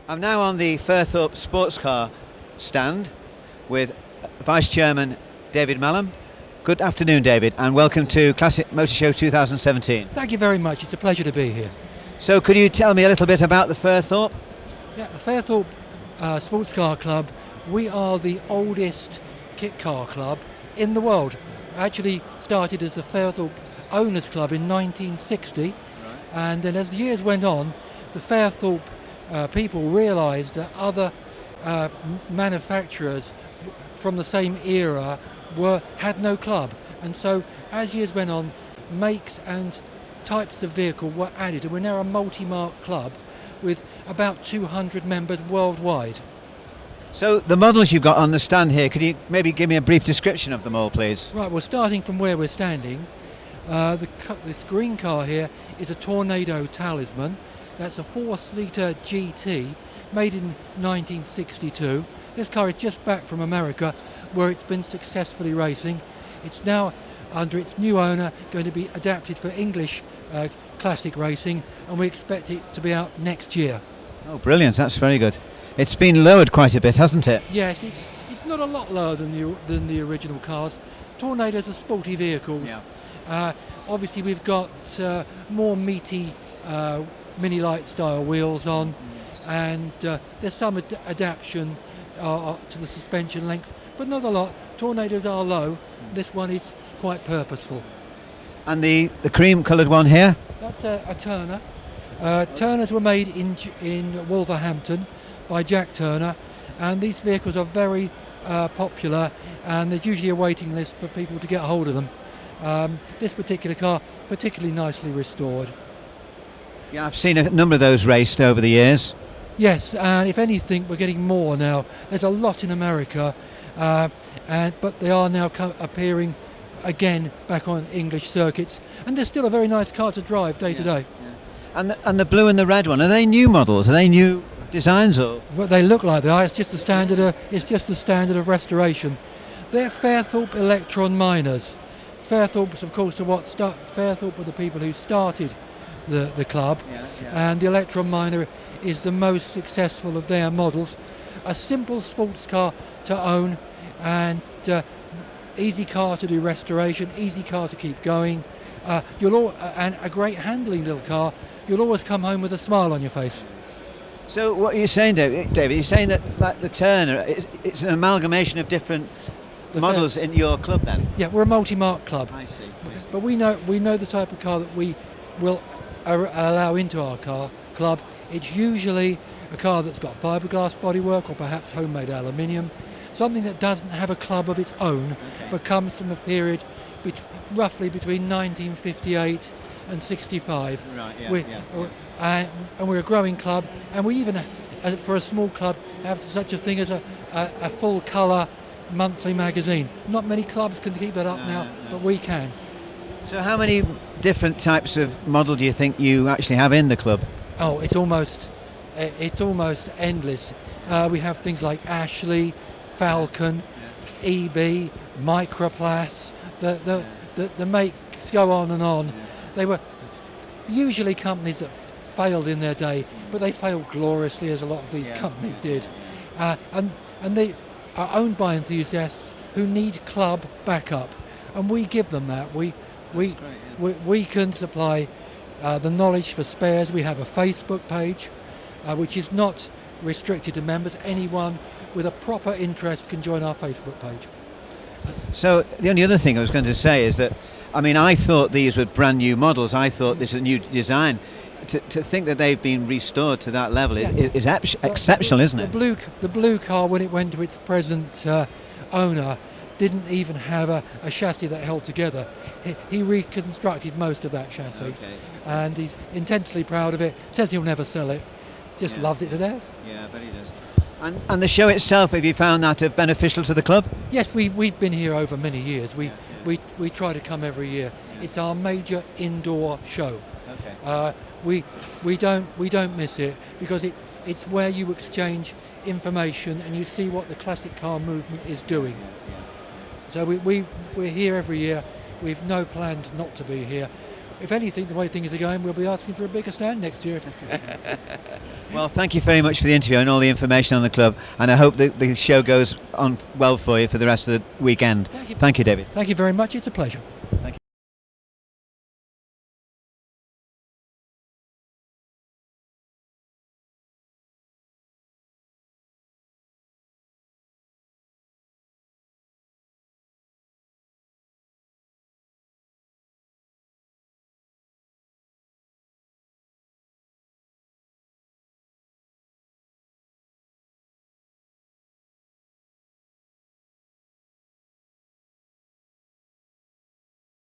I'm now on the Fairthorpe Sports Car stand with Vice Chairman David Malins. Good afternoon, David, and welcome to Classic Motor Show 2017. Thank you very much. It's a pleasure to be here. So could you tell me a little bit about the Fairthorpe? Yeah, the Fairthorpe Sports Car Club, we are the oldest kit car club in the world. Actually started as the Fairthorpe Owners Club in 1960, right. And then as the years went on, the Fairthorpe people realised that other manufacturers from the same era had no club, and so as years went on, makes and types of vehicle were added, and we're now a multi-mark club with about 200 members worldwide. So the models you've got on the stand here, could you maybe give me a brief description of them all, please? Right, well, starting from where we're standing, this green car here is a Tornado Talisman. That's a 4-seater GT made in 1962. This car is just back from America, where it's been successfully racing. It's now, under its new owner, going to be adapted for English classic racing, and we expect it to be out next year. Oh, brilliant, that's very good. It's been lowered quite a bit, hasn't it? Yes, it's not a lot lower than the original cars. Tornadoes are sporty vehicles. Yeah. Obviously we've got more meaty mini light style wheels on, and there's some adaptation to the suspension length, but not a lot. Tornadoes are low. This one is quite purposeful. And the cream coloured one here? That's a Turner. Turners were made in Wolverhampton by Jack Turner, and these vehicles are very popular, and there's usually a waiting list for people to get hold of them. This particular car, particularly nicely restored. Yeah, I've seen a number of those raced over the years. Yes, and if anything, we're getting more now. There's a lot in America, but they are now appearing again back on English circuits, and they're still a very nice car to drive day to day. And the blue and the red one, are they new models? Are they new designs, or? Well, they look like they are. It's just the standard. It's just the standard of restoration. They're Fairthorpe Electron miners. Fairthorpe's, of course, Fairthorpe were the people who started the club, and the Electron miner is the most successful of their models. A simple sports car to own, and easy car to do restoration, easy car to keep going. And a great handling little car. You'll always come home with a smile on your face. So what are you saying, David? You're saying that, like the Turner, it's an amalgamation of different models in your club, then? Yeah, we're a multi-mark club. I see. But we know the type of car that we will allow into our club. It's usually a car that's got fiberglass bodywork or perhaps homemade aluminium, something that doesn't have a club of its own, but comes from a period roughly between 1958 and 65. Right, and we're a growing club, and we even, for a small club, have such a thing as a full colour monthly magazine. Not many clubs can keep that up now, but we can. So how many different types of model do you think you actually have in the club? Oh, it's almost endless. We have things like Ashley, Falcon, EB, Microplast. The makes go on and on. They were usually companies that failed in their day, but they failed gloriously, as a lot of these companies did. And they are owned by enthusiasts who need club backup, and we give them that. We can supply the knowledge for spares. We have a Facebook page, which is not restricted to members. Anyone with a proper interest can join our Facebook page. So the only other thing I was going to say is that, I mean, I thought these were brand new models. I thought this was a new design. To think that they've been restored to that level is exceptional, isn't it? The blue car, when it went to its present owner, didn't even have a chassis that held together. He reconstructed most of that chassis, and he's intensely proud of it. Says he'll never sell it. Just loves it to death. Yeah, I bet he does. And the show itself, have you found that beneficial to the club? Yes, we've been here over many years. We try to come every year. It's our major indoor show. We don't miss it, because it's where you exchange information and you see what the classic car movement is doing. So we're here every year. We've no plans not to be here. If anything, the way things are going, we'll be asking for a bigger stand next year. Well, thank you very much for the interview and all the information on the club, and I hope that the show goes on well for you for the rest of the weekend. Thank you, David. Thank you very much. It's a pleasure. Thank you.